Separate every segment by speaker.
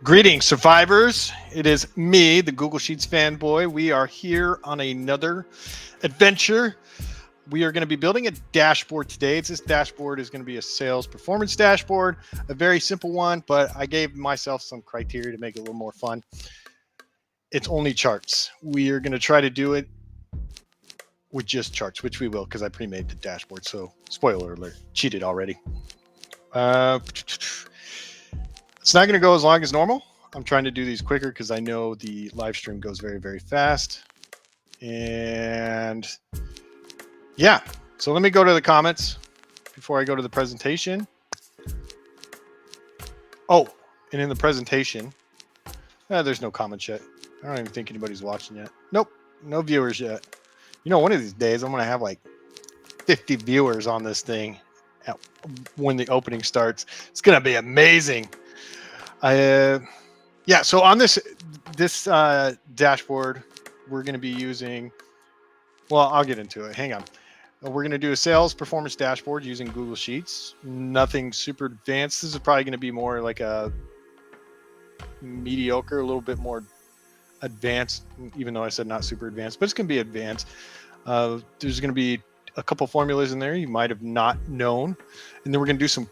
Speaker 1: Greetings, survivors. It is me, the Google Sheets fanboy. We are here on another adventure. We are going to be building a dashboard today. This dashboard is going to be a sales performance dashboard, a very simple one, but I gave myself some criteria to make it a little more fun. It's only charts. We are going to try to do it with just charts, which we will because I pre-made the dashboard. So, spoiler alert, cheated already. It's not going to go as long as normal. I'm trying to do these quicker because I know the live stream goes very, very fast. And yeah, so let me go to the comments before I go to the presentation. Oh, and in the presentation, there's no comments yet. I don't even think anybody's watching yet. Nope, no viewers yet. You know, one of these days I'm going to have like 50 viewers on this thing when the opening starts. It's going to be amazing. Yeah, so on this dashboard, we're going to be using, well, I'll get into it. Hang on. We're going to do a sales performance dashboard using Google Sheets. Nothing super advanced. This is probably going to be more like a mediocre, a little bit more advanced, even though I said not super advanced, but it's going to be advanced. There's going to be a couple formulas in there you might have not known. And then we're going to do some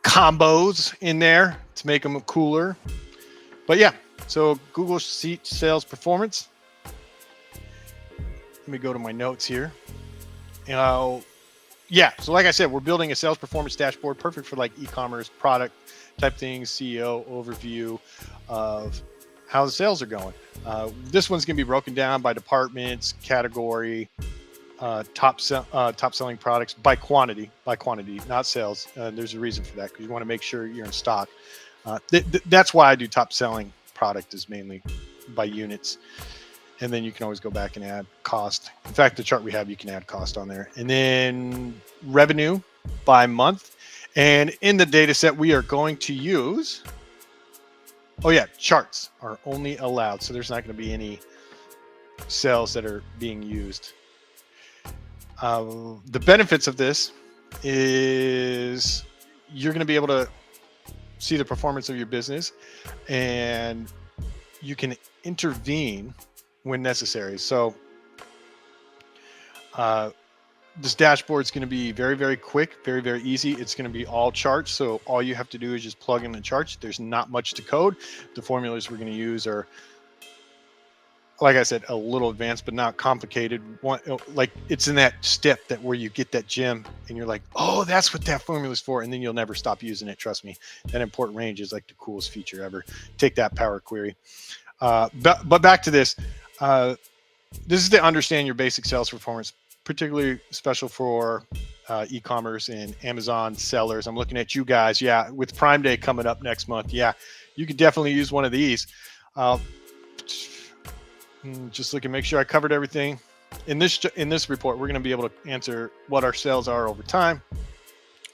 Speaker 1: combos in there to make them cooler. But yeah, so Google Sheet sales performance. Let me go to my notes here. Yeah, so like I said, we're building a sales performance dashboard, perfect for like e-commerce product type things, CEO overview of how the sales are going. This one's going to be broken down by departments, category, top selling products by quantity, not sales. There's a reason for that because you want to make sure you're in stock. That's why I do top selling product is mainly by units. And then you can always go back and add cost. In fact, the chart we have, you can add cost on there. And then revenue by month. And in the data set, we are going to use, oh yeah, charts are only allowed. So there's not going to be any cells that are being used. The benefits of this is you're going to be able to see the performance of your business and you can intervene when necessary. So this dashboard is going to be very, very quick, very, very easy. It's going to be all charts. So all you have to do is just plug in the charts. There's not much to code. The formulas we're going to use are, like I said, a little advanced, but not complicated. Like it's in that step that where you get that gem and you're like, oh, that's what that formula is for. And then you'll never stop using it. Trust me, that import range is like the coolest feature ever. Take that, Power Query. But back to this. This is to understand your basic sales performance, particularly special for e-commerce and Amazon sellers. I'm looking at you guys. Yeah, with Prime Day coming up next month. Yeah, you could definitely use one of these. Just look and make sure I covered everything. In this report, we're going to be able to answer what our sales are over time,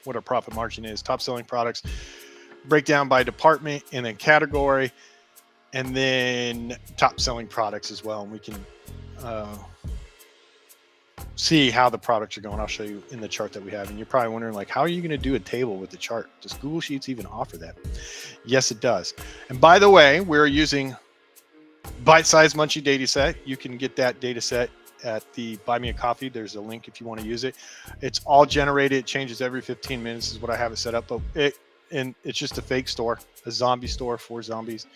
Speaker 1: what our profit margin is, top selling products, breakdown by department and then category, and then top selling products as well. And we can see how the products are going. I'll show you in the chart that we have. And you're probably wondering, like, how are you going to do a table with the chart? Does Google Sheets even offer that? Yes, it does. And by the way, we're using bite-sized Munchie data set. You can get that data set at the Buy Me a Coffee. There's a link if you want to use it. It's all generated. It changes every 15 minutes is what I have it set up. But it's just a fake store, a zombie store for zombies.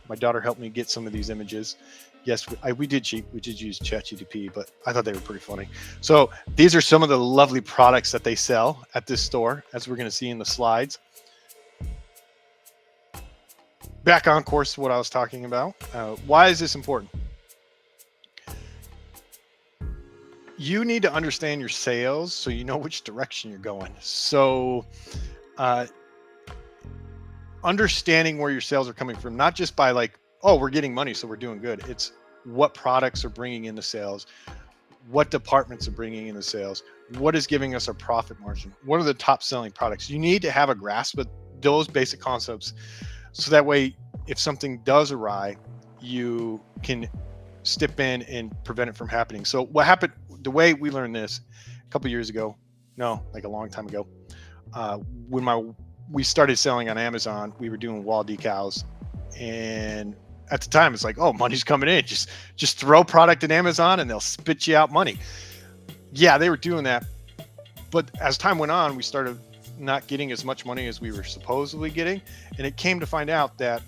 Speaker 1: My daughter helped me get some of these images. Yes, we did cheat. We did use ChatGPT, but I thought they were pretty funny. So these are some of the lovely products that they sell at this store, as we're going to see in the slides. Back on course to what I was talking about. Why is this important? You need to understand your sales so you know which direction you're going. So understanding where your sales are coming from, not just by like, oh, we're getting money, so we're doing good. It's what products are bringing in the sales, what departments are bringing in the sales, what is giving us our profit margin, what are the top selling products. You need to have a grasp of those basic concepts. So that way, if something does awry, you can step in and prevent it from happening. So what happened, the way we learned this a couple years ago, no, like a long time ago, when we started selling on Amazon, we were doing wall decals And at the time, it's like, oh, money's coming in. Just throw product in Amazon and they'll spit you out money. Yeah, they were doing that. But as time went on, we started not getting as much money as we were supposedly getting. And it came to find out that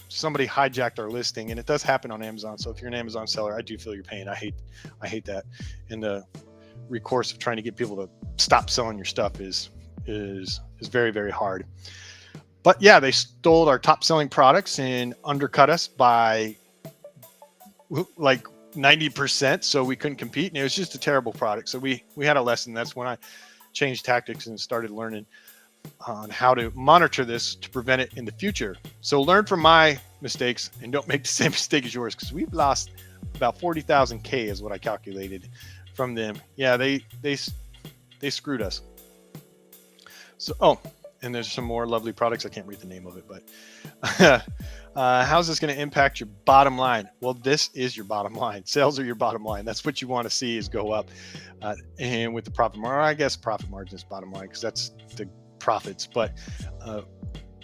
Speaker 1: somebody hijacked our listing, and it does happen on Amazon. So if you're an Amazon seller, I do feel your pain. I hate that. And the recourse of trying to get people to stop selling your stuff is very, very hard. But yeah, they stole our top selling products and undercut us by like 90%. So we couldn't compete, and it was just a terrible product. So we had a lesson. That's when I changed tactics and started learning on how to monitor this to prevent it in the future. So learn from my mistakes and don't make the same mistake as yours, because we've lost about 40,000 K is what I calculated from them. Yeah, they screwed us. So, oh, and there's some more lovely products. I can't read the name of it, but how's this going to impact your bottom line? Well, this is your bottom line. Sales are your bottom line. That's what you want to see is go up. And with the profit margin, I guess profit margin is bottom line because that's the profits. But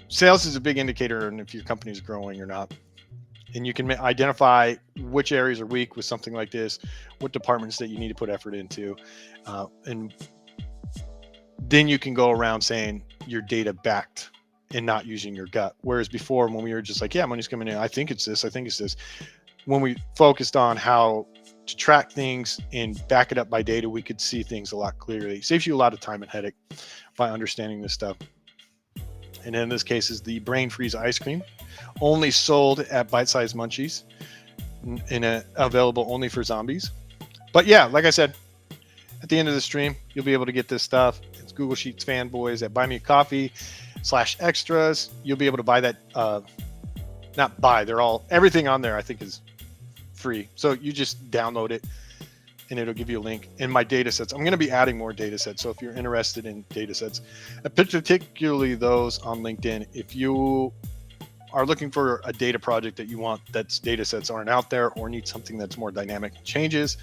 Speaker 1: sales is a big indicator on if your company is growing or not. And you can identify which areas are weak with something like this, what departments that you need to put effort into. And then you can go around saying you're data backed and not using your gut. Whereas before, when we were just like, yeah, money's coming in, I think it's this, I think it's this. When we focused on how to track things and back it up by data, we could see things a lot clearly. It saves you a lot of time and headache by understanding this stuff. And in this case is the Brain Freeze ice cream, only sold at Bite-Sized Munchies and available only for zombies. But yeah, like I said, at the end of the stream, you'll be able to get this stuff. It's Google Sheets fanboys at Buy Me a Coffee/extras. You'll be able to buy that. Not buy, everything on there I think is free. So you just download it and it'll give you a link. In my data sets, I'm going to be adding more data sets. So if you're interested in data sets, particularly those on LinkedIn, if you are looking for a data project that you want that's data sets aren't out there or need something that's more dynamic changes,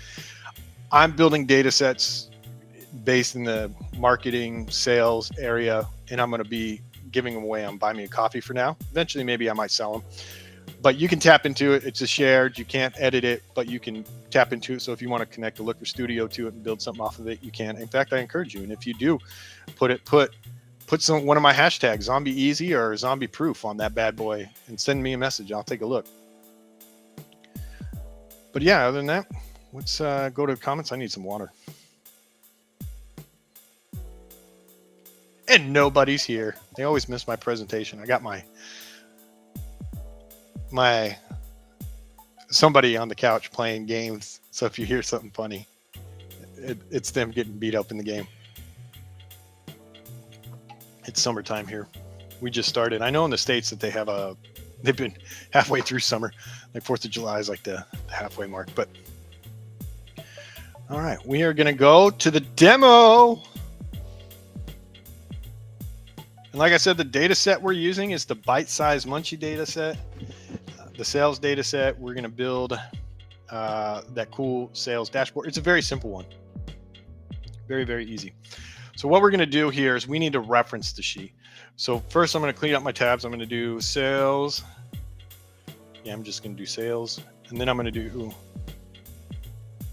Speaker 1: I'm building data sets based in the marketing sales area, and I'm going to be giving them away on Buy Me a Coffee for now. Eventually, maybe I might sell them, but you can tap into it. It's a shared, you can't edit it, but you can tap into it. So if you want to connect a Looker Studio to it and build something off of it, you can. In fact, I encourage you. And if you do, put one of my hashtags, zombie easy or zombie proof, on that bad boy and send me a message. I'll take a look. But yeah, other than that, let's go to comments. I need some water. And nobody's here. They always miss my presentation. I got my somebody on the couch playing games. So if you hear something funny, it's them getting beat up in the game. It's summertime here. We just started. I know in the States that they've been halfway through summer. Like 4th of July is like the halfway mark. But all right, we are going to go to the demo. And like I said, the data set we're using is the Bite-Sized Munchie data set, the sales data set. We're going to build that cool sales dashboard. It's a very simple one. Very, very easy. So what we're going to do here is we need to reference the sheet. So first I'm going to clean up my tabs. I'm going to do sales. Yeah, I'm just going to do sales. And then I'm going to do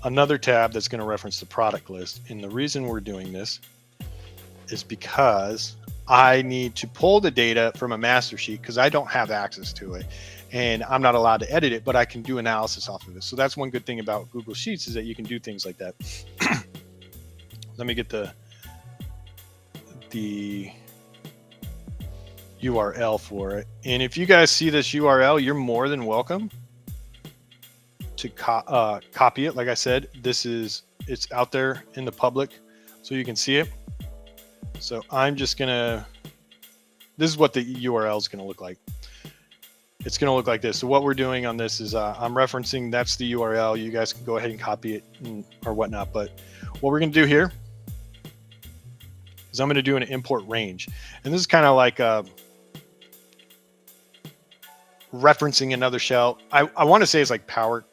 Speaker 1: another tab that's going to reference the product list. And the reason we're doing this is because I need to pull the data from a master sheet because I don't have access to it and I'm not allowed to edit it, but I can do analysis off of it. So that's one good thing about Google Sheets is that you can do things like that. Let me get the URL for it. And if you guys see this URL, you're more than welcome to copy it. Like I said, it's out there in the public so you can see it. So I'm just gonna, this is what the URL is gonna look like. It's gonna look like this. So what we're doing on this is I'm referencing, that's the URL. You guys can go ahead and copy it or whatnot. But what we're gonna do here is I'm gonna do an import range. And this is kind of like referencing another shell. I wanna say it's like Power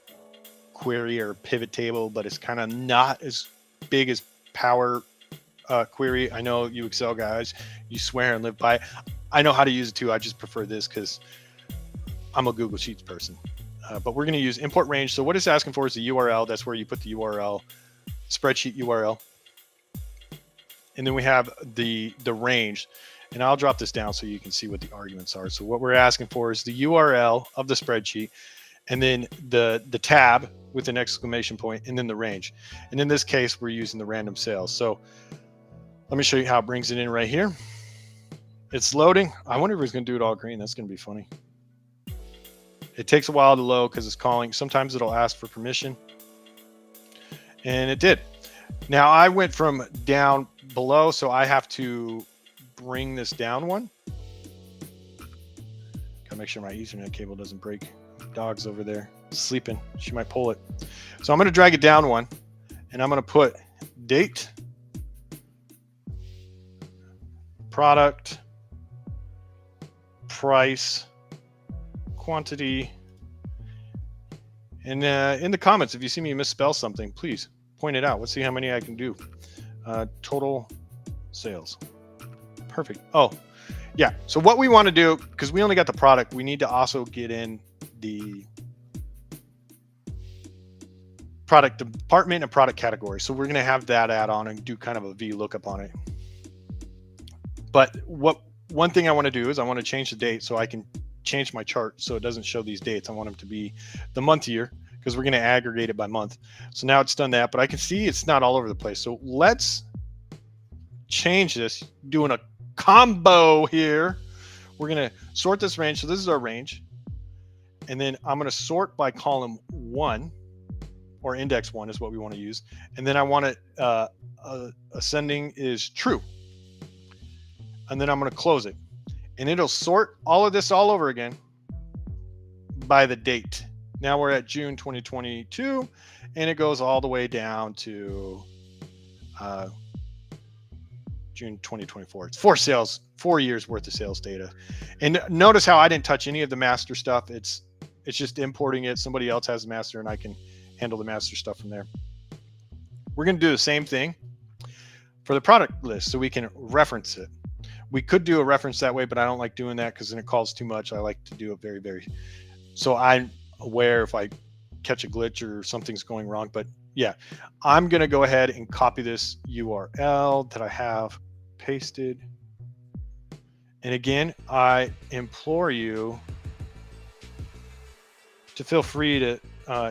Speaker 1: Query or Pivot Table, but it's kind of not as big as Power Query. I know you Excel guys, you swear and live by it. I know how to use it too. I just prefer this because I'm a Google Sheets person, but we're going to use import range. So what it's asking for is the URL. That's where you put the URL, spreadsheet URL. And then we have the range, and I'll drop this down so you can see what the arguments are. So what we're asking for is the URL of the spreadsheet, and then the tab with an exclamation point, and then the range. And in this case, we're using the random sales. So let me show you how it brings it in right here. It's loading. I wonder if it's going to do it all green. That's going to be funny. It takes a while to load because it's calling. Sometimes it'll ask for permission. And it did. Now I went from down below, so I have to bring this down one. Gotta make sure my Ethernet cable doesn't break. Dog's over there sleeping. She might pull it. So I'm going to drag it down one, and I'm going to put date, product, price, quantity, and in the comments, if you see me misspell something, please point it out. Let's see how many I can do. Total sales. Perfect. Oh, yeah. So what we want to do, because we only got the product, we need to also get in the product department and product category. So we're going to have that add on and do kind of a VLOOKUP on it. But one thing I want to do is I want to change the date so I can change my chart so it doesn't show these dates. I want them to be the month year, because we're going to aggregate it by month. So now it's done that, but I can see it's not all over the place. So let's change this, doing a combo here. We're going to sort this range. So this is our range. And then I'm going to sort by column 1, or index 1 is what we want to use. And then I want it ascending is true. And then I'm going to close it. And it'll sort all of this all over again by the date. Now we're at June 2022, and it goes all the way down to June 2024. It's 4 years worth of sales data. And notice how I didn't touch any of the master stuff. It's just importing it. Somebody else has the master, and I can handle the master stuff from there. We're going to do the same thing for the product list so we can reference it. We could do a reference that way, but I don't like doing that because then it calls too much. I like to do it very, very. So I'm aware if I catch a glitch or something's going wrong. But yeah, I'm going to go ahead and copy this URL that I have pasted. And again, I implore you to feel free to,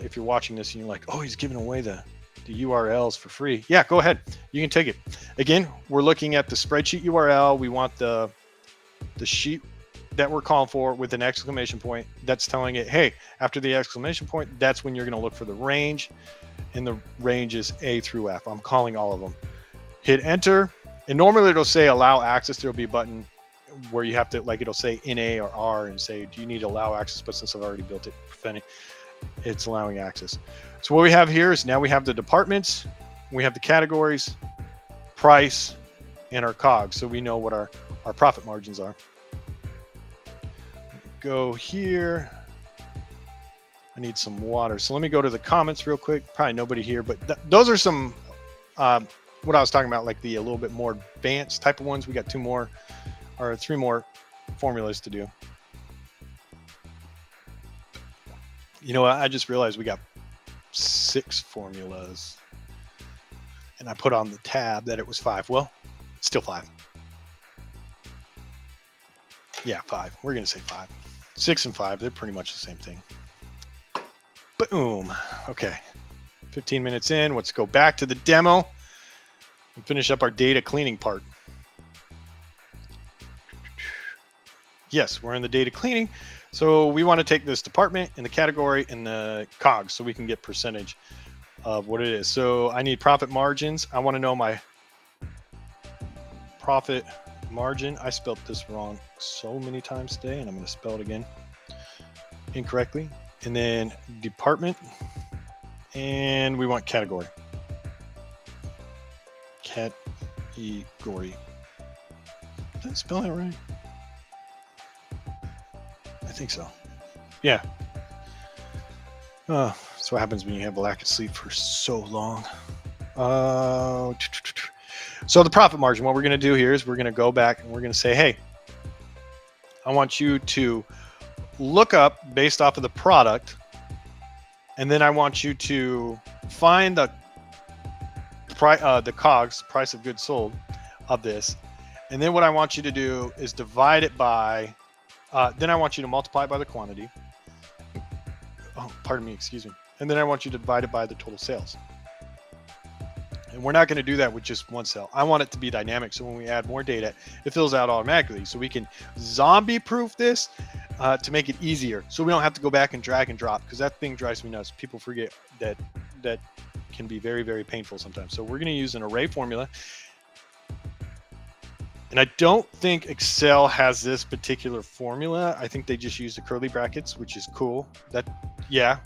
Speaker 1: if you're watching this and you're like, oh, he's giving away the URLs for free. Yeah, go ahead. You can take it. Again, we're looking at the spreadsheet URL. We want the sheet that we're calling for with an exclamation point that's telling it, hey, after the exclamation point, that's when you're going to look for the range. And the range is A through F. I'm calling all of them. Hit enter. And normally it'll say allow access. There'll be a button where you have to, like, it'll say NA or R and say, do you need to allow access? But since I've already built it, it's allowing access. So what we have here is now we have the departments, we have the categories, price, and our COGS. So we know what our profit margins are. Go here. I need some water. So let me go to the comments real quick. Probably nobody here, but those are some, what I was talking about, like the a little bit more advanced type of ones. We got 3 more formulas to do. You know, I just realized we got 6 formulas, and I put on the tab that it was 5. Well, still 5. Yeah, 5. We're going to say 5. 6 and 5, they're pretty much the same thing. Boom. Okay. 15 minutes in. Let's go back to the demo and finish up our data cleaning part. Yes, we're in the data cleaning. So we want to take this department and the category and the COGS so we can get percentage of what it is. So I need profit margins. I want to know my profit margin. I spelled this wrong so many times today, and I'm going to spell it again incorrectly. And then department, and we want category. Category. Did I spell that right? I think so. Yeah. That's what happens when you have a lack of sleep for so long. So the profit margin, what we're going to do here is we're going to go back and we're going to say, hey, I want you to lookup based off of the product, and then I want you to find the COGS, price of goods sold, of this, and then what I want you to do is divide it by. Then I want you to multiply it by the quantity. Oh, pardon me, excuse me. And then I want you to divide it by the total sales. And we're not going to do that with just one cell. I want it to be dynamic, so when we add more data, it fills out automatically. So we can zombie-proof this to make it easier, so we don't have to go back and drag and drop, because that thing drives me nuts. People forget that can be very, very painful sometimes. So we're going to use an array formula. And I don't think Excel has this particular formula. I think they just use the curly brackets, which is cool. Yeah,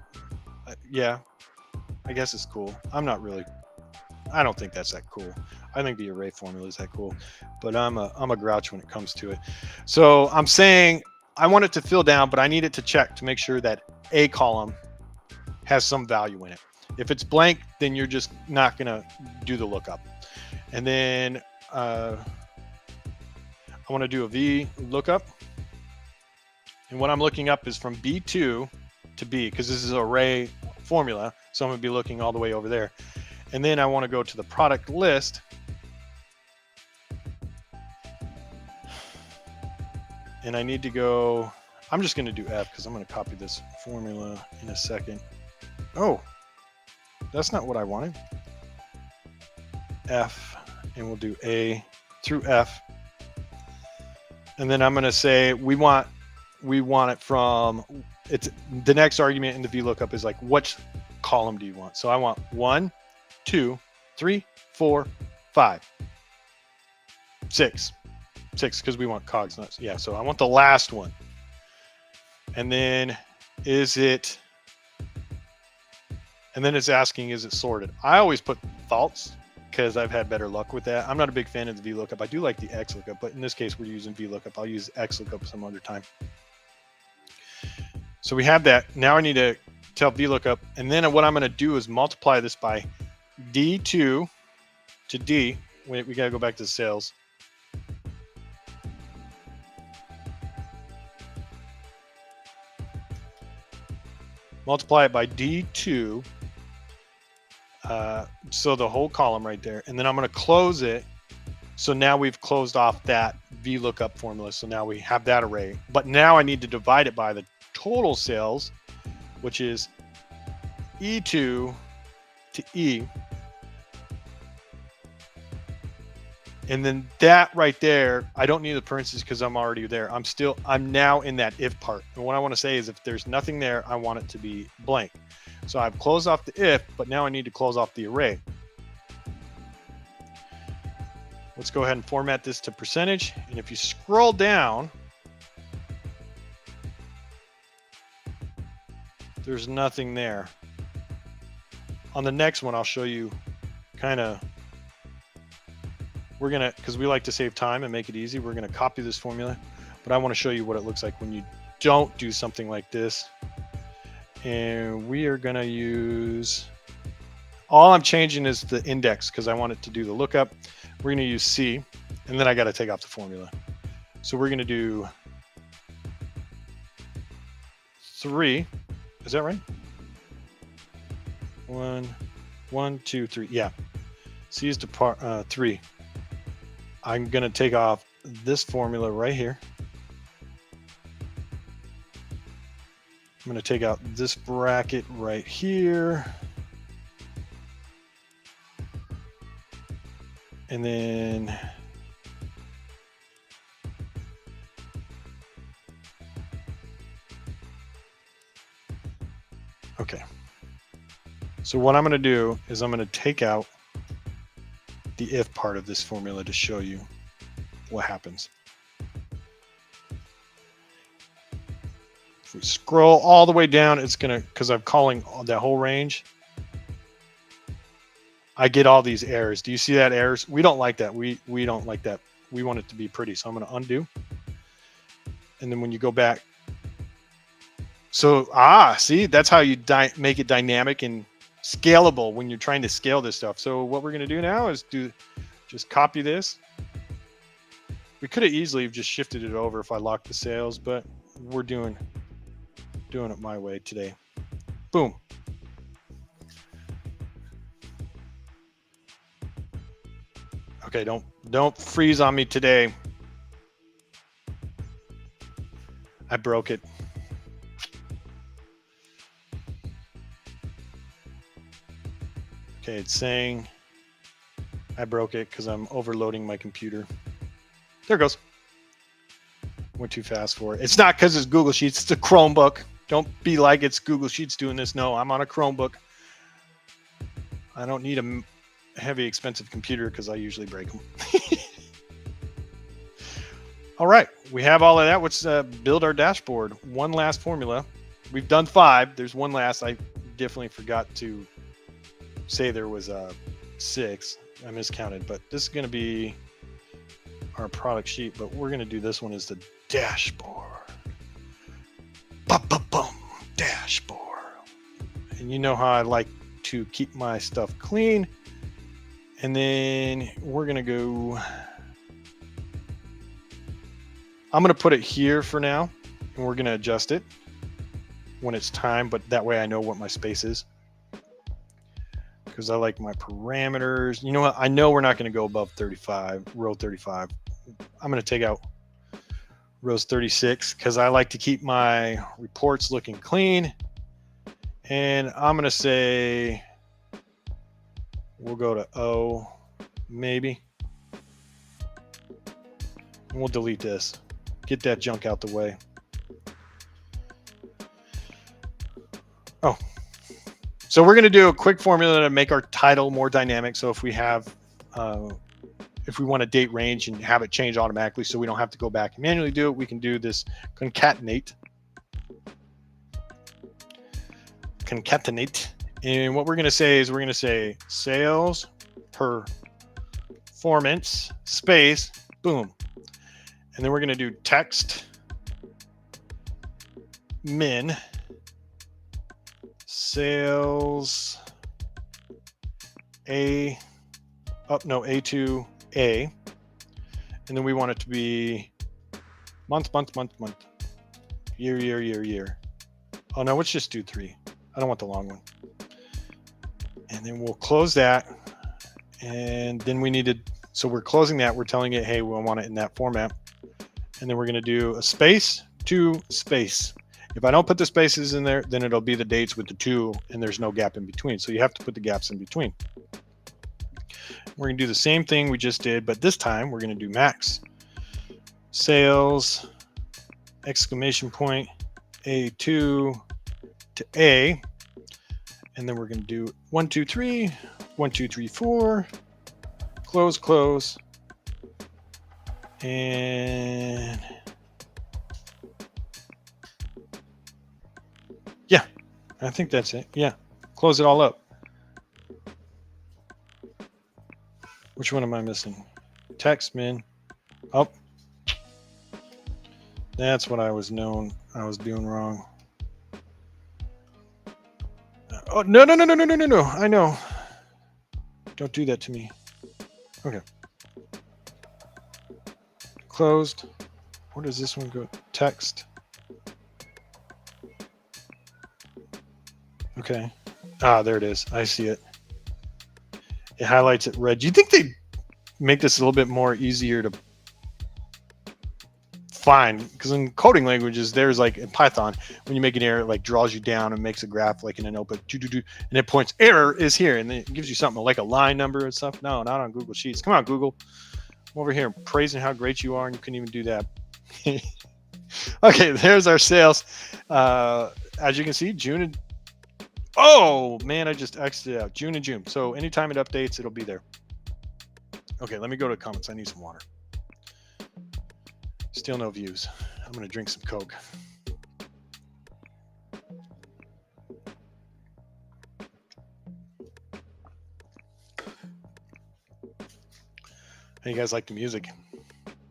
Speaker 1: I guess it's cool. I don't think that's that cool. I think the array formula is that cool, but I'm a grouch when it comes to it. So I'm saying I want it to fill down, but I need it to check to make sure that a column has some value in it. If it's blank, then you're just not gonna do the lookup. And then I want to do a V lookup, and what I'm looking up is from B2 to B, because this is an array formula, so I'm going to be looking all the way over there. And then I want to go to the product list, and I need to go, I'm just going to do F because I'm going to copy this formula in a second. Oh, that's not what I wanted. F, and we'll do A through F. And then I'm going to say we want it from, it's the next argument in the VLOOKUP is like, which column do you want? So I want 1, 2, 3, 4, 5, 6 because we want COGS nuts. Yeah, so I want the last one. And then it's asking, is it sorted? I always put false because I've had better luck with that. I'm not a big fan of the VLOOKUP. I do like the XLOOKUP, but in this case, we're using VLOOKUP. I'll use XLOOKUP some other time. So we have that. Now I need to tell VLOOKUP, and then what I'm going to do is multiply this by D2 to D. We got to go back to the sales. Multiply it by D2. So the whole column right there, and then I'm going to close it. So now we've closed off that VLOOKUP formula. So now we have that array, but now I need to divide it by the total sales, which is E2 to E. And then that right there, I don't need the parentheses because I'm already there. I'm now in that if part. And what I want to say is if there's nothing there, I want it to be blank. So I've closed off the if, but now I need to close off the array. Let's go ahead and format this to percentage. And if you scroll down, there's nothing there. On the next one, I'll show you because we like to save time and make it easy, we're going to copy this formula, but I want to show you what it looks like when you don't do something like this. And we are going to use, all I'm changing is the index because I want it to do the lookup. We're going to use C, and then I got to take off the formula. So we're going to do 3. Is that right? 1, 2, 3. Yeah. C is to 3. I'm going to take off this formula right here. I'm going to take out this bracket right here. And then okay. So what I'm going to do is I'm going to take out the if part of this formula to show you what happens. If we scroll all the way down, it's going to, because I'm calling that whole range, I get all these errors. Do you see that errors? We don't like that. We don't like that. We want it to be pretty. So I'm going to undo. And then when you go back, so, see, that's how you make it dynamic and scalable when you're trying to scale this stuff. So what we're going to do now is just copy this. We could have easily just shifted it over if I locked the sales, but we're doing doing it my way today. Boom. Okay, don't freeze on me today. I broke it. Okay, it's saying I broke it because I'm overloading my computer. There it goes. Went too fast for it. It's not because it's Google Sheets. It's a Chromebook. Don't be like it's Google Sheets doing this. No, I'm on a Chromebook. I don't need a heavy, expensive computer because I usually break them. All right, we have all of that. Let's build our dashboard. One last formula. We've done 5. There's one last. I definitely forgot to say there was 6. I miscounted, but this is going to be our product sheet. But we're going to do this one as the dashboard. Ba-ba-bum, dashboard. And you know how I like to keep my stuff clean. And then we're going to go... I'm going to put it here for now, and we're going to adjust it when it's time, but that way I know what my space is. Because I like my parameters. You know what? I know we're not going to go above 35, row 35. I'm going to take out rows 36 because I like to keep my reports looking clean. And I'm going to say we'll go to O, maybe. And we'll delete this. Get that junk out the way. Oh, so we're going to do a quick formula to make our title more dynamic. So if we have, if we want to date range and have it change automatically so we don't have to go back and manually do it, we can do this concatenate. Concatenate. And what we're going to say is we're going to say sales performance space, boom. And then we're going to do text min sales A to A. And then we want it to be month, year. Oh no, let's just do 3. I don't want the long one. And then we'll close that. And then we needed, so we're closing that. We're telling it, hey, we want it in that format. And then we're going to do a space to space. If I don't put the spaces in there, then it'll be the dates with the 2 and there's no gap in between. So you have to put the gaps in between. We're going to do the same thing we just did, but this time we're going to do max sales exclamation point A2 to A. And then we're going to do 1, 2, 3, 1, 2, 3, 4, close. And yeah, I think that's it. Yeah, close it all up. Which one am I missing? Text min. Oh, that's what I was doing wrong. Oh, no. I know. Don't do that to me. Okay. Closed. Where does this one go? Text. Okay. Ah, there it is. I see it. It highlights it red. Do you think they make this a little bit more easier to find? Because in coding languages, there's like in Python, when you make an error, it like draws you down and makes a graph like in a notebook, and it points error is here, and then it gives you something like a line number and stuff. No, not on Google Sheets. Come on, Google. I'm over here praising how great you are, and you couldn't even do that. Okay, there's our sales. As you can see, June and oh man, I just exited out. June and June. So anytime it updates, it'll be there. Okay, let me go to comments. I need some water. Still no views. I'm gonna drink some Coke. How you guys like the music?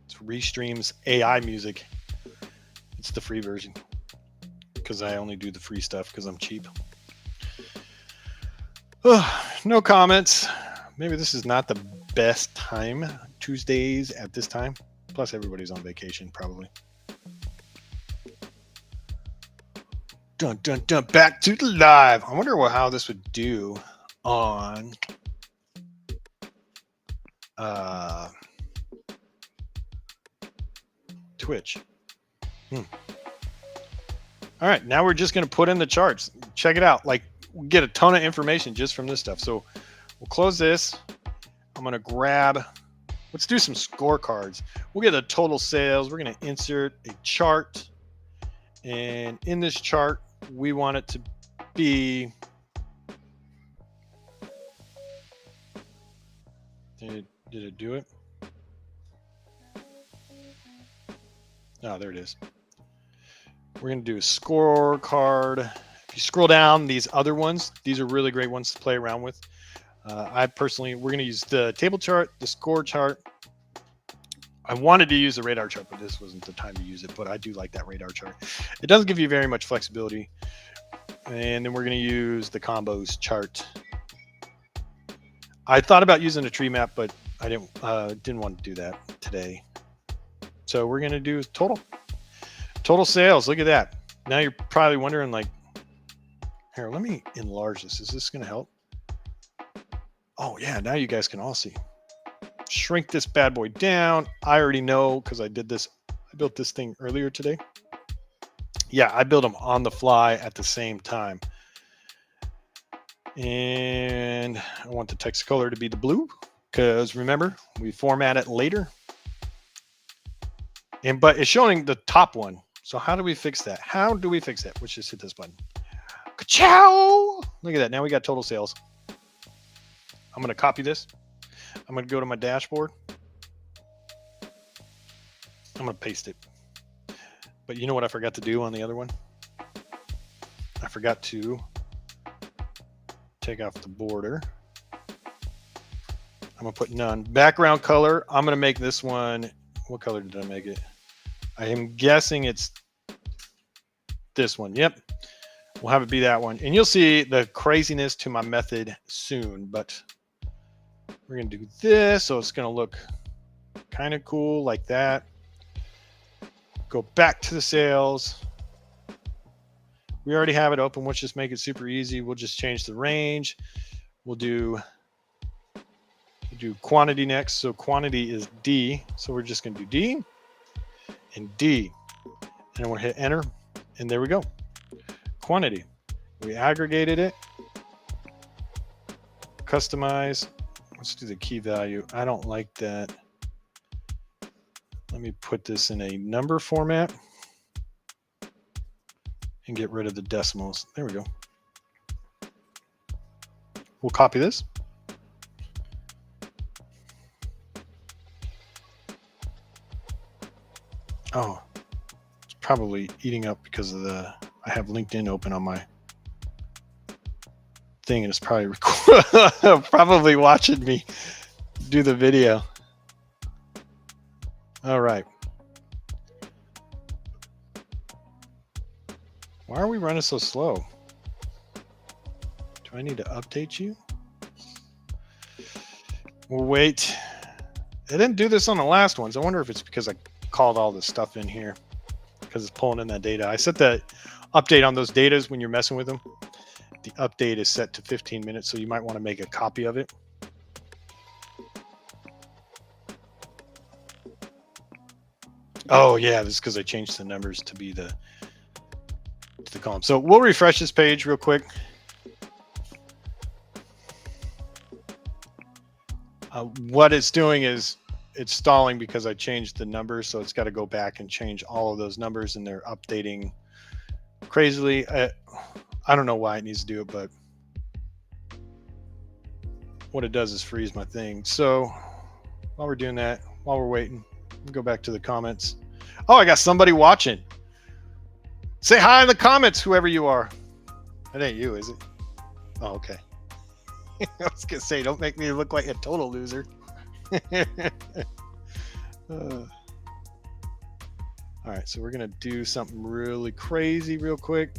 Speaker 1: It's Restream's AI music. It's the free version because I only do the free stuff because I'm cheap. No comments. Maybe this is not the best time. Tuesdays at this time. Plus everybody's on vacation probably. Dun dun dun. Back to the live. I wonder how this would do on Twitch. All right, now we're just going to put in the charts. Check it out. Like, we get a ton of information just from this stuff. So we'll close this. I'm going to grab, let's do some scorecards. We'll get the total sales. We're going to insert a chart. And in this chart, we want it to be, did it do it? Oh, there it is. We're going to do a scorecard. If you scroll down, these other ones, these are really great ones to play around with. We're going to use the table chart, the score chart. I wanted to use the radar chart, but this wasn't the time to use it. But I do like that radar chart. It doesn't give you very much flexibility. And then we're going to use the combos chart. I thought about using a tree map, but I didn't want to do that today. So we're going to do total sales. Look at that. Now you're probably wondering, like, here, let me enlarge this. Is this going to help? Oh yeah, now you guys can all see. Shrink this bad boy down. I already know because I did this. I built this thing earlier today. Yeah, I built them on the fly at the same time. And I want the text color to be the blue because remember, we format it later. But it's showing the top one. So how do we fix that? Let's just hit this button. Ka-chow! Look at that. Now we got total sales. I'm going to copy this. I'm going to go to my dashboard. I'm going to paste it. But you know what I forgot to do on the other one? I forgot to take off the border. I'm going to put none. Background color. I'm going to make this one. What color did I make it? I am guessing it's this one. Yep. We'll have it be that one. And you'll see the craziness to my method soon, but we're going to do this. So it's going to look kind of cool like that. Go back to the sales. We already have it open. Let's just make it super easy. We'll just change the range. We'll do quantity next. So quantity is D. So we're just going to do D and D. And we'll hit enter. And there we go. Quantity. We aggregated it. Customize. Let's do the key value. I don't like that. Let me put this in a number format and get rid of the decimals. There we go. We'll copy this. Oh, it's probably eating up because of I have LinkedIn open on my thing and it's probably probably watching me do the video. All right. Why are we running so slow? Do I need to update you? We'll wait. I didn't do this on the last ones. I wonder if it's because I called all this stuff in here because it's pulling in that data. I set the update on those datas when you're messing with them. The update is set to 15 minutes, so you might want to make a copy of it. Oh yeah, this is because I changed the numbers to be the column. So we'll refresh this page real quick. What it's doing is it's stalling because I changed the numbers, so it's got to go back and change all of those numbers, and they're updating crazily. I don't know why it needs to do it, but what it does is freeze my thing. So while we're doing that, while we're waiting, we'll go back to the comments. Oh, I got somebody watching. Say hi in the comments, whoever you are. It ain't you, is it? Oh, okay. I was gonna say, don't make me look like a total loser. All right, so we're gonna do something really crazy real quick.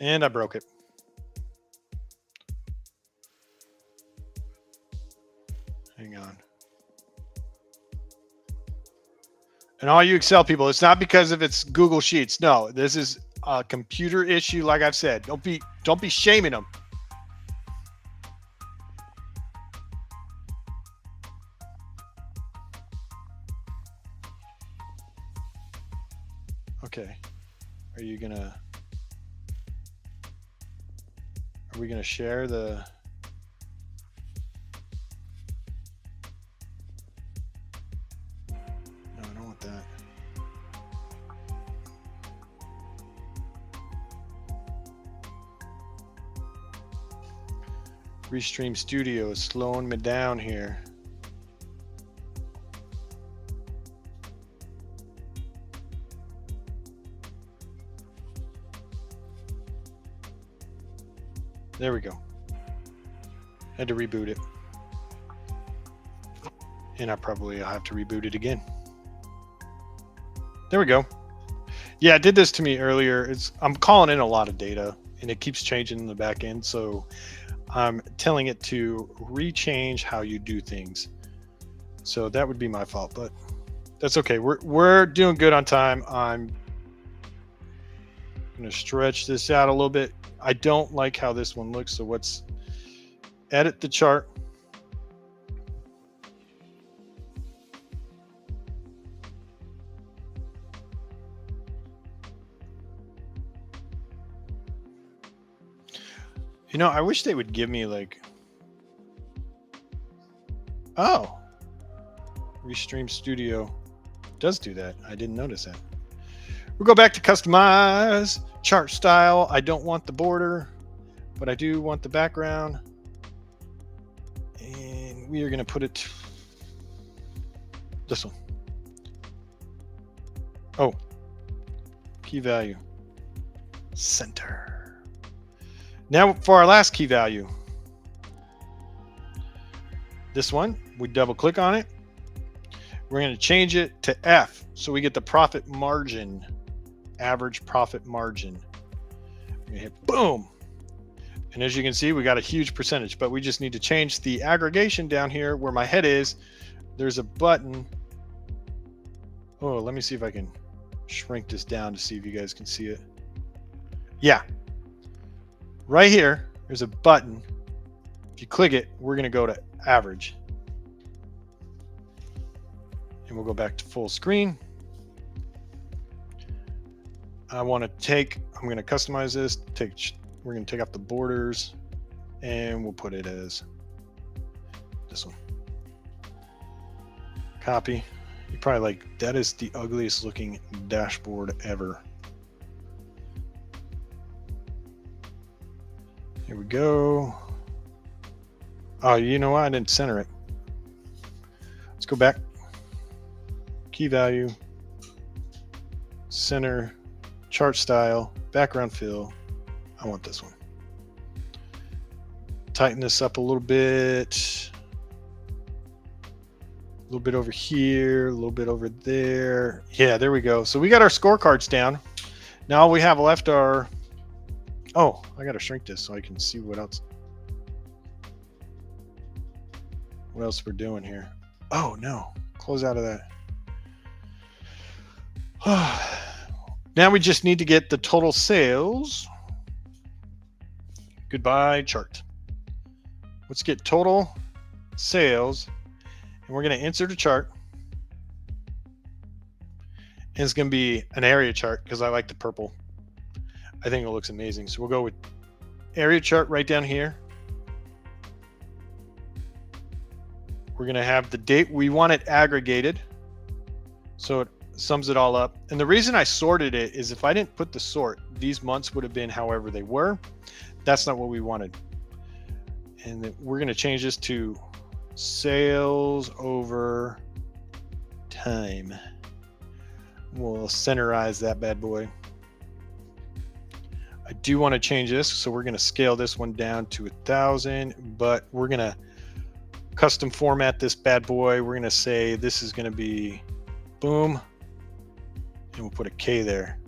Speaker 1: And I broke it. Hang on. And all you Excel people, it's not because of it's Google Sheets. No, this is a computer issue. Like I've said, don't be shaming them. Okay. Are we gonna share the? No, I don't want that. Restream Studio is slowing me down here. There we go. Had to reboot it. And I probably have to reboot it again. There we go. Yeah, it did this to me earlier. I'm calling in a lot of data and it keeps changing in the back end. So I'm telling it to rechange how you do things. So that would be my fault, but that's okay. We're doing good on time. I'm going to stretch this out a little bit. I don't like how this one looks. So let's edit the chart. You know, I wish they would give me like, oh, Restream Studio does do that. I didn't notice that. We'll go back to customize chart style. I don't want the border, but I do want the background. And we are going to put it this one. Oh, key value center. Now for our last key value. This one, we double click on it. We're going to change it to F. So we get the profit margin, average profit margin. We hit boom. And as you can see, we got a huge percentage, but we just need to change the aggregation down here where my head is. There's a button. Oh, let me see if I can shrink this down to see if you guys can see it. Yeah. Right here, there's a button. If you click it, we're going to go to average. And we'll go back to full screen. I'm going to customize this. We're going to take off the borders and we'll put it as this one. Copy. You're probably like, that is the ugliest looking dashboard ever. Here we go. Oh, you know what? I didn't center it. Let's go back. Key value, center, chart style, background fill. I want this one. Tighten this up a little bit. A little bit over here, a little bit over there. Yeah, there we go. So we got our scorecards down. Now all we have left are, oh, I got to shrink this so I can see what else we're doing here. Oh no, close out of that. Now we just need to get the total sales. Goodbye chart. Let's get total sales and we're going to insert a chart. And it's going to be an area chart because I like the purple. I think it looks amazing. So we'll go with area chart right down here. We're going to have the date. We want it aggregated. So it sums it all up. And the reason I sorted it is if I didn't put the sort, these months would have been however they were. That's not what we wanted. And then we're going to change this to sales over time. We'll centerize that bad boy. I do want to change this. So we're going to scale this one down to 1,000, but we're going to custom format this bad boy. We're going to say this is going to be boom. And we'll put a K there.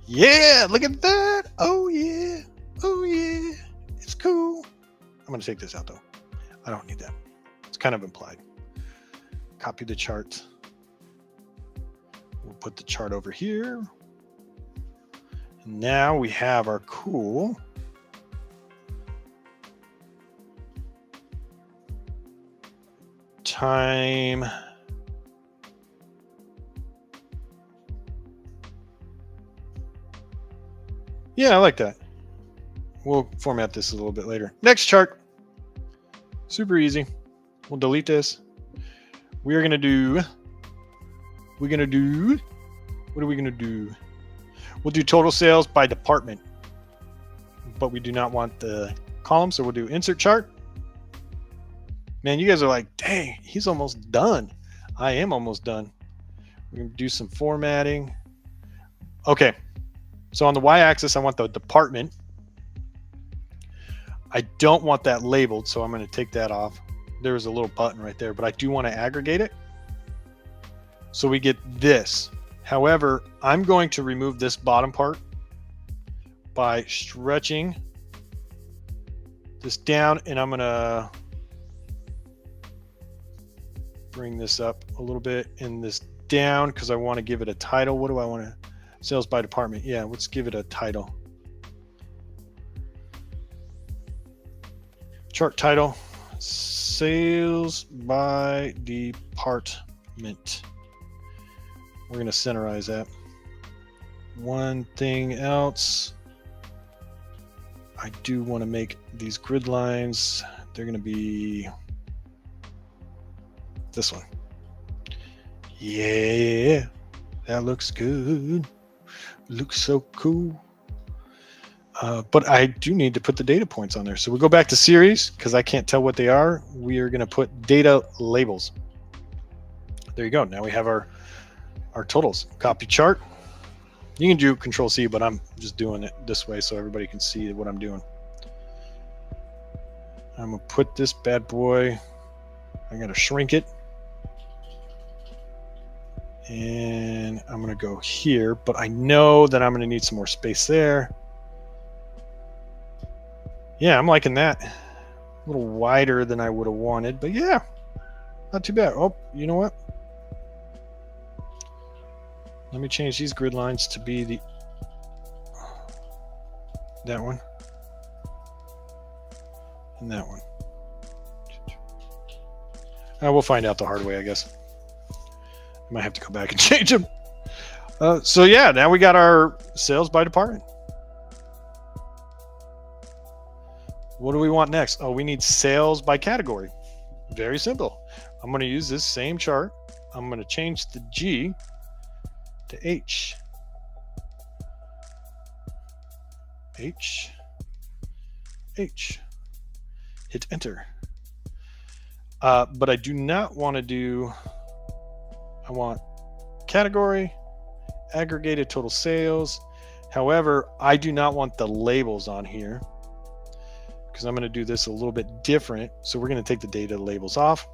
Speaker 1: Yeah, look at that. Oh yeah. Oh yeah. It's cool. I'm going to take this out though. I don't need that. It's kind of implied. Copy the chart. We'll put the chart over here. Now we have our cool time. Yeah, I like that. We'll format this a little bit later. Next chart. Super easy. We'll delete this. We're going to do, what are we going to do? We'll do total sales by department, but we do not want the column. So we'll do insert chart. Man, you guys are like, dang, he's almost done. I am almost done. We're going to do some formatting. Okay. So on the y-axis, I want the department. I don't want that labeled, so I'm going to take that off. There's a little button right there, but I do want to aggregate it. So we get this. However, I'm going to remove this bottom part by stretching this down, and I'm going to bring this up a little bit and this down because I want to give it a title. What do I want to? Sales by department. Yeah, let's give it a title. Chart title, sales by department. We're going to centerize that. One thing else, I do want to make these grid lines, they're going to be this one. Yeah, that looks good. Looks so cool. But I do need to put the data points on there. So we'll go back to series because I can't tell what they are. We are going to put data labels. There you go. Now we have our totals. Copy chart. You can do Control C, but I'm just doing it this way so everybody can see what I'm doing. I'm going to put this bad boy, I'm going to shrink it. And I'm going to go here, but I know that I'm going to need some more space there. Yeah, I'm liking that. A little wider than I would have wanted, but yeah, not too bad. Oh, you know what? Let me change these grid lines to be that one and that one. We'll find out the hard way, I guess. I might have to go back and change them. So yeah, now we got our sales by department. What do we want next? Oh, we need sales by category. Very simple. I'm going to use this same chart. I'm going to change the G to H. H. H. Hit enter. But I do not want to do, I want category, aggregated total sales. However, I do not want the labels on here because I'm going to do this a little bit different. So we're going to take the data labels off.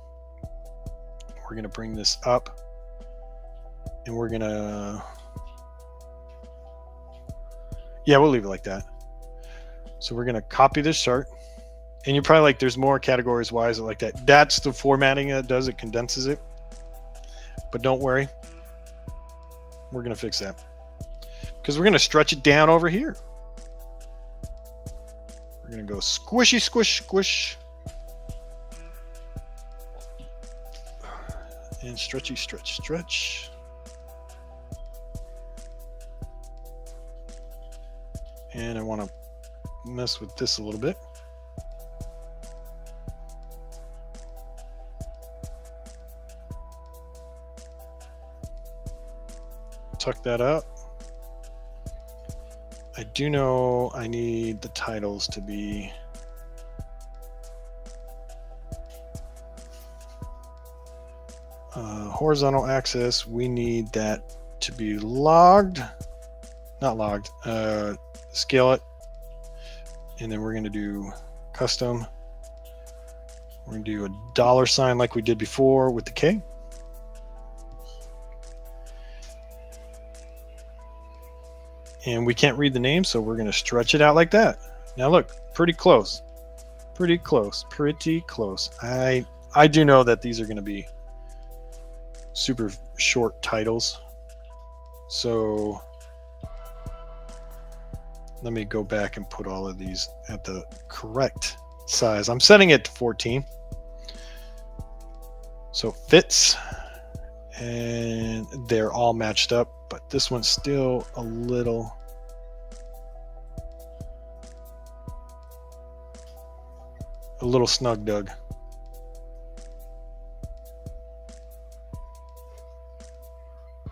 Speaker 1: We're going to bring this up and we're going to, yeah, we'll leave it like that. So we're going to copy this chart. And you're probably like, there's more categories. Why is it like that? That's the formatting that does it, condenses it. But don't worry. We're going to fix that. Because we're going to stretch it down over here. We're going to go squishy, squish, squish. And stretchy, stretch, stretch. And I want to mess with this a little bit. Tuck that up. I do know I need the titles to be horizontal axis. We need that to be logged, not logged, scale it. And then we're going to do custom. We're going to do a $sign like we did before with the K. And we can't read the name, so we're going to stretch it out like that. Now look, pretty close. Pretty close. Pretty close. I do know that these are going to be super short titles. So let me go back and put all of these at the correct size. I'm setting it to 14. So fits, and they're all matched up, but this one's still a little snug dug.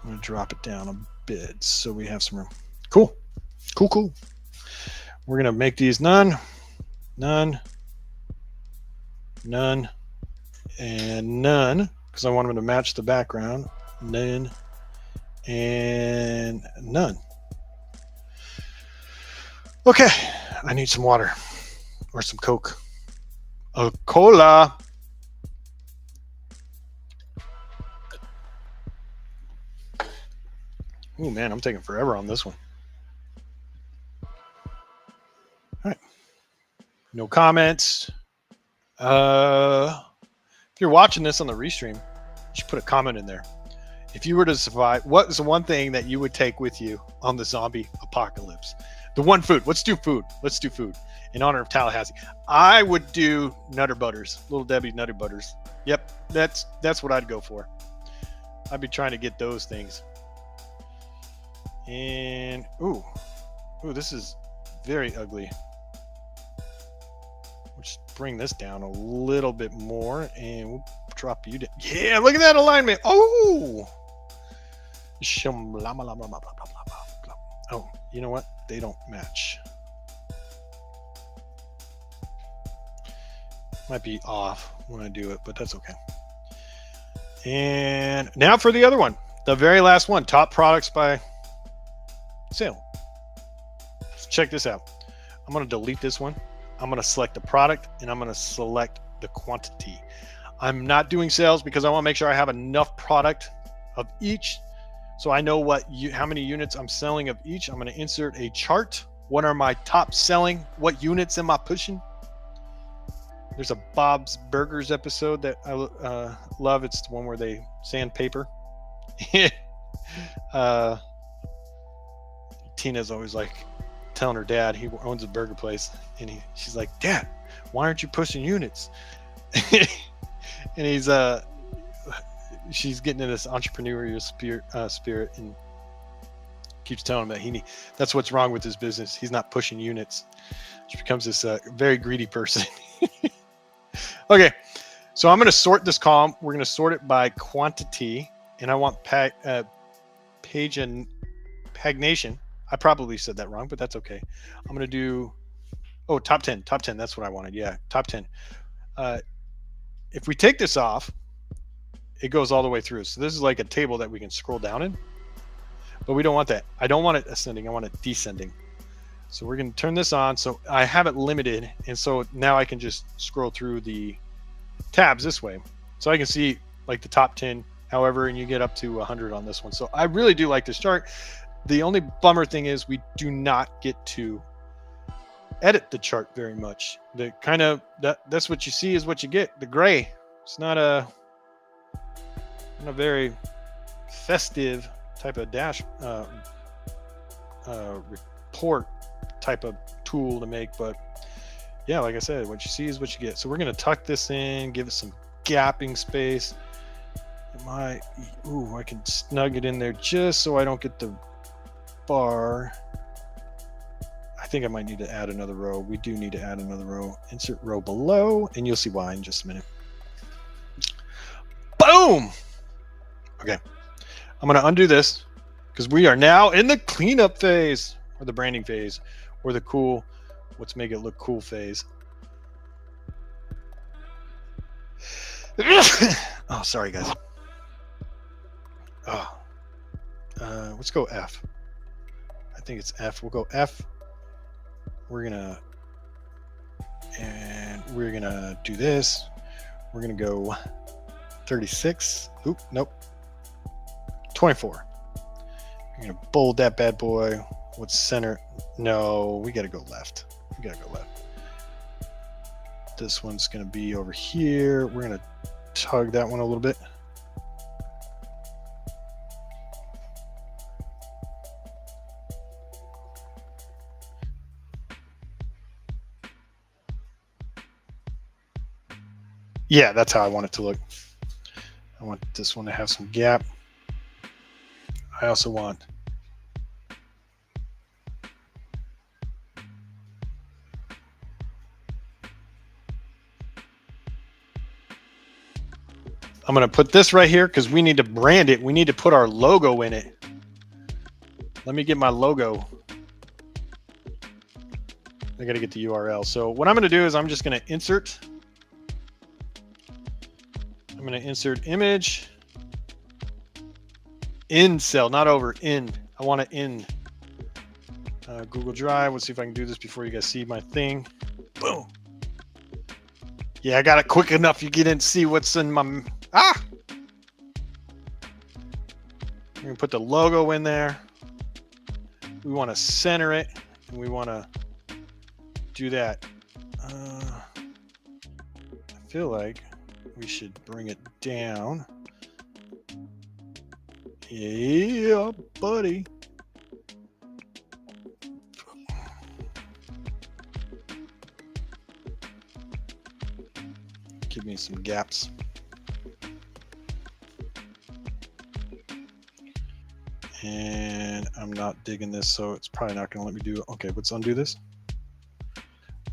Speaker 1: I'm gonna drop it down a bit so we have some room. Cool. We're gonna make these none, and none, because I want them to match the background. None and none. Okay, I need some water or some Coke. A cola. Oh man, I'm taking forever on this one. All right. No comments. If you're watching this on the restream, you should put a comment in there. If you were to survive, what is the one thing that you would take with you on the zombie apocalypse? The one food. Let's do food. In honor of Tallahassee. I would do Nutter Butters. Little Debbie Nutter Butters. Yep, that's what I'd go for. I'd be trying to get those things. And ooh, this is very ugly. We'll just bring this down a little bit more, and we'll drop you down. Yeah, look at that alignment. Oh, you know what? They don't match. Might be off when I do it, but that's okay. And now for the other one, the very last one, top products by sale. So check this out. I'm going to delete this one. I'm going to select the product, and I'm going to select the quantity. I'm not doing sales because I want to make sure I have enough product of each, so I know how many units I'm selling of each. I'm going to insert a chart. What are my top selling? What units am I pushing? There's a Bob's Burgers episode that I love. It's the one where they sandpaper. Tina's always like telling her dad, he owns a burger place, and she's like, Dad, why aren't you pushing units? And she's getting in this entrepreneurial spirit, and keeps telling him that that's what's wrong with his business. He's not pushing units. She becomes this very greedy person. Okay, so I'm going to sort this column. We're going to sort it by quantity, and I want page and pagination. I probably said that wrong, but that's okay. I'm going to do, top 10. Top 10, that's what I wanted. Yeah, top 10. If we take this off, it goes all the way through. So this is like a table that we can scroll down in, but we don't want that. I don't want it ascending. I want it descending. So we're going to turn this on. So I have it limited. And so now I can just scroll through the tabs this way. So I can see like the top 10, however, and you get up to 100 on this one. So I really do like this chart. The only bummer thing is we do not get to edit the chart very much. The kind of that's what you see is what you get. The gray. It's not a very festive type of report type of tool to make, but yeah, like I said, what you see is what you get. So we're going to tuck this in, give it some gapping space. I can snug it in there just so I don't get the bar. I think I might need to add another row. We do need to add another row. Insert row below, and you'll see why in just a minute. Boom. Okay, I'm going to undo this because we are now in the cleanup phase, or the branding phase, or the cool, let's make it look cool phase. Oh, sorry guys. Let's go F. I think it's F. We'll go F. We're gonna do this. We're gonna go 36. Oop, nope. 24. You're gonna bold that bad boy. What's center? No, we got to go left. We got to go left. This one's going to be over here. We're going to tug that one a little bit. Yeah, that's how I want it to look. I want this one to have some gap. I also want I'm going to put this right here because we need to brand it. We need to put our logo in it. Let me get my logo. I got to get the URL. So what I'm going to do is I'm just going to insert. I'm going to insert image. In cell, not over, in. I want it in Google Drive. Let's see if I can do this before you guys see my thing. Boom. Yeah, I got it quick enough. You didn't see what's in my... We're going to put the logo in there. We want to center it, and we want to do that. I feel like we should bring it down. Yeah, buddy. Give me some gaps. And I'm not digging this, so it's probably not going to let me do it. Okay, let's undo this.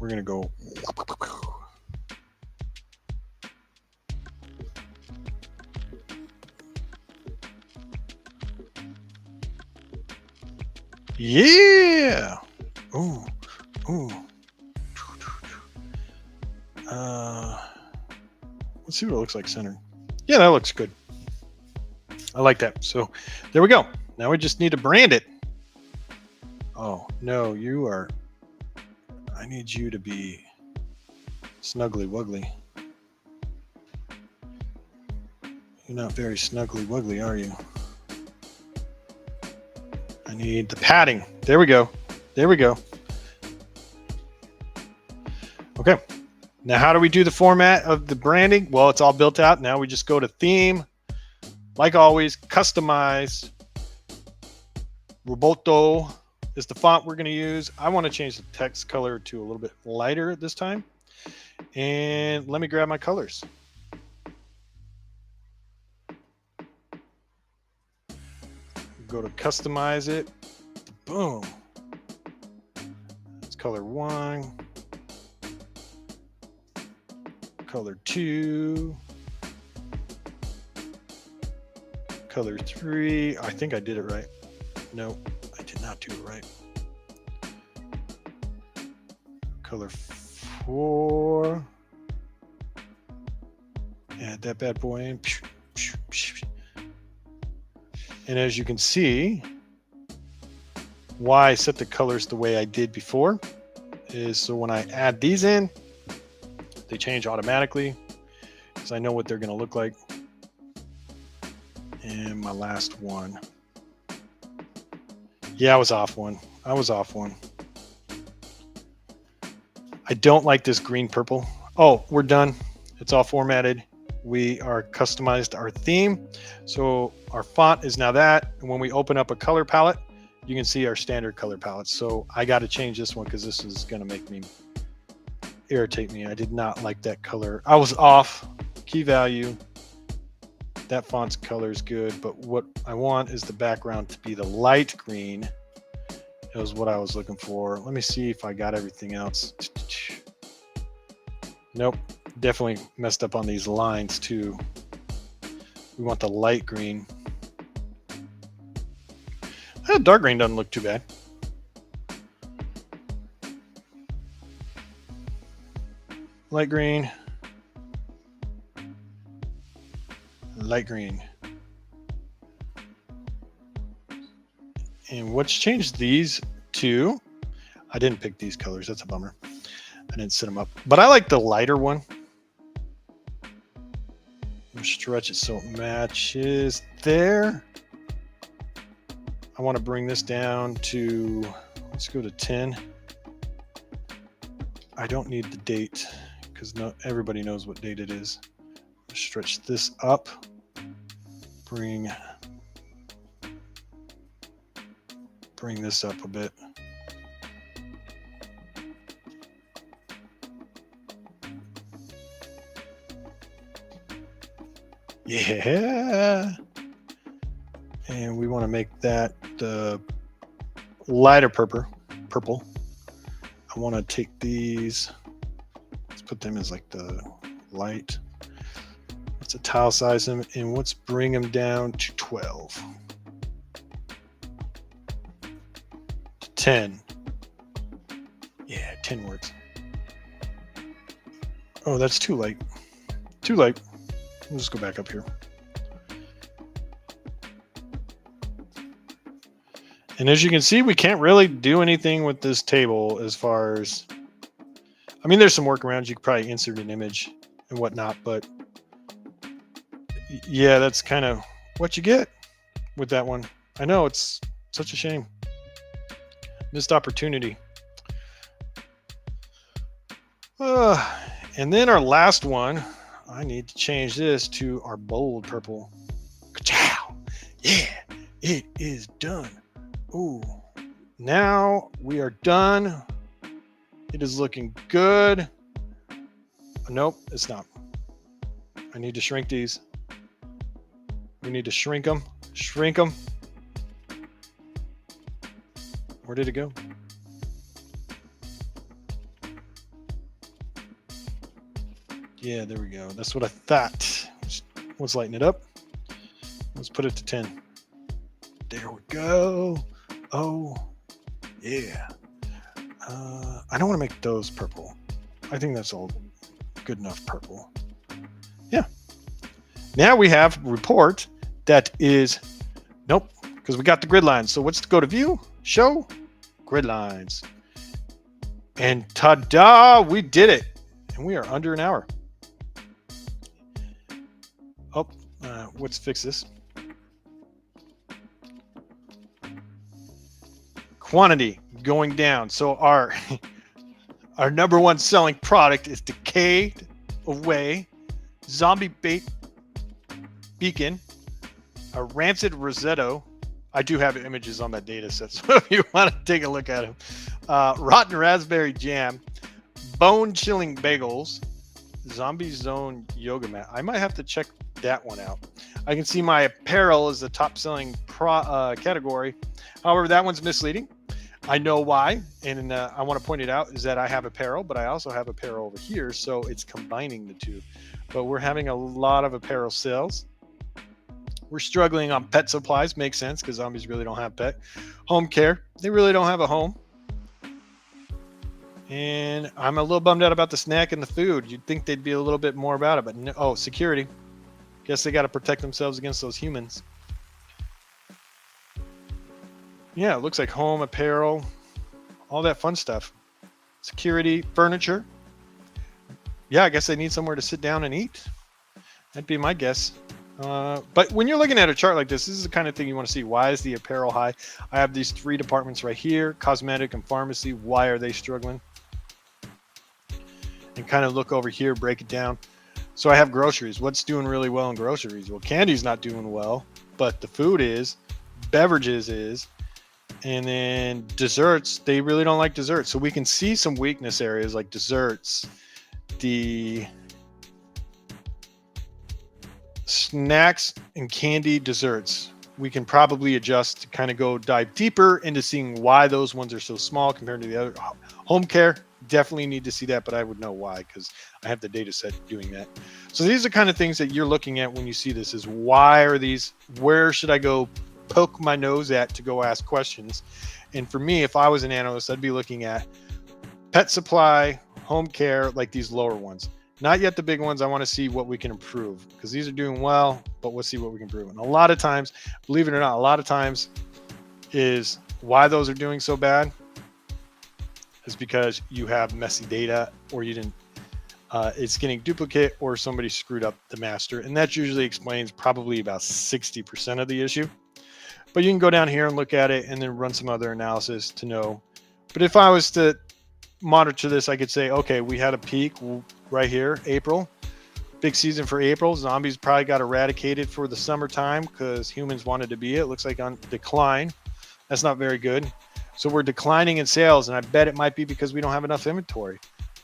Speaker 1: We're going to go. Yeah. Ooh. Ooh. Let's see what it looks like centered. Yeah, that looks good. I like that. So there we go. Now we just need to brand it. Oh, no, you are. I need you to be snuggly wuggly. You're not very snuggly wuggly, are you? I need the padding. There we go. There we go. Okay. Now, how do we do the format of the branding? Well, it's all built out. Now we just go to theme. Like always, customize. Roboto is the font we're going to use. I want to change the text color to a little bit lighter this time. And let me grab my colors. Go to customize it. Boom. It's color 1. Color 2. Color 3. I think I did it right. No, I did not do it right. Color 4. Add that bad boy in. And as you can see, why I set the colors the way I did before is so when I add these in, they change automatically because I know what they're going to look like. And my last one. Yeah, I was off one. I was off one. I don't like this green purple. Oh, we're done. It's all formatted. We are customized our theme. So our font is now that. And when we open up a color palette, you can see our standard color palettes. So I got to change this one because this is going to make me irritate me. I did not like that color. I was off. Key value. That font's color is good, but what I want is the background to be the light green. That was what I was looking for. Let me see if I got everything else. Nope. Definitely messed up on these lines too. We want the light green. Dark green doesn't look too bad. Light green. Light green. And what's changed these two? I didn't pick these colors. That's a bummer. I didn't set them up. But I like the lighter one. Stretch it so it matches there. I want to bring this down to, let's go to 10. I don't need the date because everybody knows what date it is. Stretch this up, bring this up a bit. Yeah. And we want to make that the lighter purple. I want to take these, let's put them as like the light. Let's italicize them, and let's bring them down to 12. To 10. Yeah, 10 works. Oh, that's too light. Too light. Let's just go back up here. And as you can see, we can't really do anything with this table as far as, I mean, there's some workarounds. You could probably insert an image and whatnot, but yeah, that's kind of what you get with that one. I know, it's such a shame. Missed opportunity. And then our last one, I need to change this to our bold purple. Ka-chow! Yeah, it is done. Ooh, now we are done. It is looking good. Nope, it's not. I need to shrink these. We need to shrink them. Shrink them. Where did it go? Yeah, there we go. That's what I thought. Let's lighten it up. Let's put it to 10. There we go. Oh, yeah. I don't want to make those purple. I think that's all good enough purple. Yeah. Now we have a report that is, nope, because we got the grid lines. So let's go to view, show, grid lines. And ta-da, we did it. And we are under an hour. Oh, let's fix this. Quantity going down. So our number one selling product is Decayed Away Zombie Bait Beacon, a Rancid Rosetto. I do have images on that data set, so if you want to take a look at them. Rotten Raspberry Jam, Bone Chilling Bagels, Zombie Zone Yoga Mat. I might have to check that one out. I can see my apparel is the top selling category. However, that one's misleading. I know why, and I want to point it out, is that I have apparel, but I also have apparel over here, so it's combining the two. But we're having a lot of apparel sales. We're struggling on pet supplies. Makes sense, because zombies really don't have pet. Home care, they really don't have a home. And I'm a little bummed out about the snack and the food. You'd think they'd be a little bit more about it, but no. Oh, security. Guess they got to protect themselves against those humans. Yeah, it looks like home, apparel, all that fun stuff. Security, furniture. Yeah, I guess they need somewhere to sit down and eat. That'd be my guess. But when you're looking at a chart like this is the kind of thing you want to see. Why is the apparel high? I have these three departments right here, cosmetic and pharmacy. Why are they struggling? And kind of look over here, break it down. So I have groceries. What's doing really well in groceries? Well, candy's not doing well, but the food is, beverages is, and then desserts, they really don't like desserts. So we can see some weakness areas like desserts, the snacks and candy desserts. We can probably adjust to kind of go dive deeper into seeing why those ones are so small compared to the other. Home care, definitely need to see that, but I would know why because I have the data set doing that. So these are kind of things that you're looking at when you see this is why are these, where should I go poke my nose at to go ask questions? And for me, if I was an analyst, I'd be looking at pet supply, home care, like these lower ones. Not yet the big ones. I want to see what we can improve because these are doing well, but we'll see what we can improve. And a lot of times, believe it or not, a lot of times is why those are doing so bad is because you have messy data or you didn't, it's getting duplicate or somebody screwed up the master. And that usually explains probably about 60% of the issue. But you can go down here and look at it and then run some other analysis to know. But if I was to monitor this, I could say, okay, we had a peak right here, April. Big season for April. Zombies probably got eradicated for the summertime because humans wanted to be it. Looks like on decline. That's not very good. So we're declining in sales, and I bet it might be because we don't have enough inventory,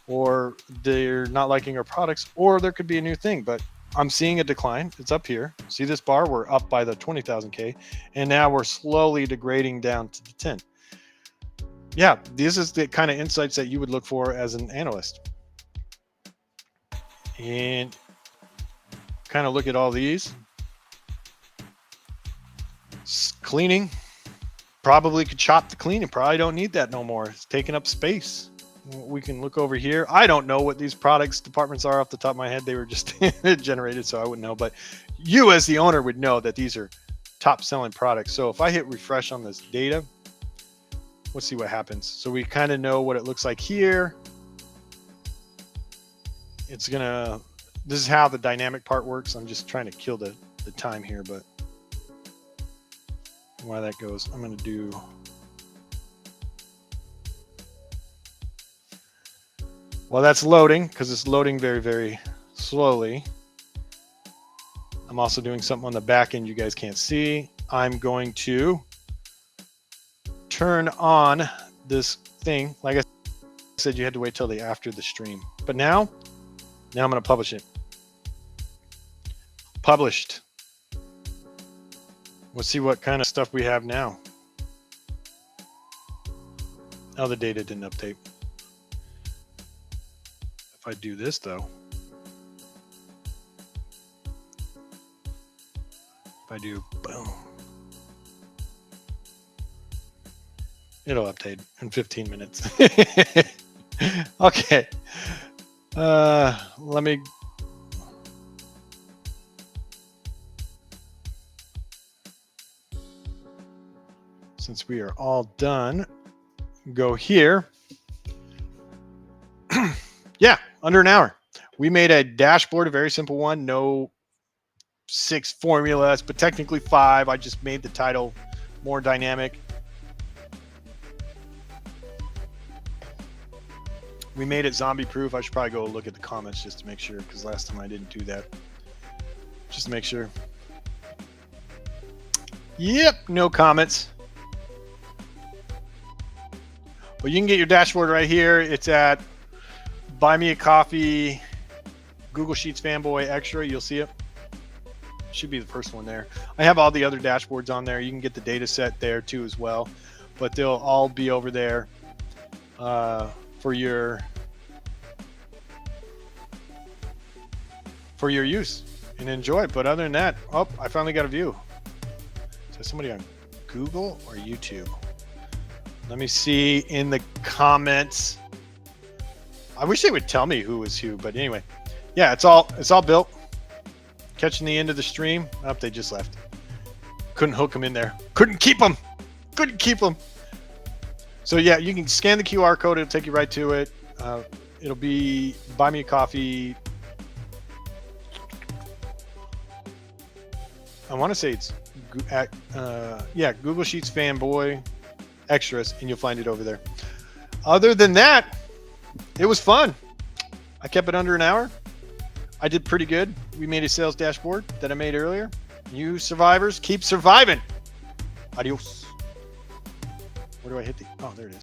Speaker 1: or they're not liking our products, or there could be a new thing. But I'm seeing a decline. It's up here. See this bar? We're up by the 20,000K, and now we're slowly degrading down to the 10. Yeah, this is the kind of insights that you would look for as an analyst. And kind of look at all these. Cleaning. Probably could chop the cleaning. Probably don't need that no more. It's taking up space. We can look over here. I don't know what these products departments are off the top of my head. They were just generated, so I wouldn't know. But you as the owner would know that these are top selling products. So if I hit refresh on this data, let's see what happens. So we kind of know what it looks like here. It's gonna, this is how the dynamic part works. I'm just trying to kill the time here, but while that goes, I'm gonna do, well, that's loading because it's loading very, very slowly. I'm also doing something on the back end you guys can't see. I'm going to turn on this thing. Like I said, you had to wait till after the stream. But now I'm going to publish it. Published. Let's see what kind of stuff we have now. Oh, the data didn't update. If I do this though, if I do boom, it'll update in 15 minutes. Okay. Let me, since we are all done, go here. Yeah, under an hour. We made a dashboard, a very simple one. No 6 formulas, but technically 5. I just made the title more dynamic. We made it zombie proof. I should probably go look at the comments just to make sure, because last time I didn't do that. Just to make sure. Yep, no comments. But you can get your dashboard right here. It's at Buy Me a Coffee, Google Sheets Fanboy Extra. You'll see it. Should be the first one there. I have all the other dashboards on there. You can get the data set there too as well. But they'll all be over there for your use and enjoy it. But other than that, oh, I finally got a view. So somebody on Google or YouTube? Let me see in the comments. I wish they would tell me who was who, but anyway, yeah, it's all built. Catching the end of the stream. Oh, they just left. Couldn't hook them in there. Couldn't keep them. Couldn't keep them. So yeah, you can scan the QR code. It'll take you right to it. It'll be Buy Me a Coffee. I want to say it's yeah, Google Sheets Fanboy Extras, and you'll find it over there. Other than that, it was fun. I kept it under an hour. I did pretty good. We made a sales dashboard that I made earlier. You survivors, keep surviving. Adios. Where do I hit the? Oh, there it is.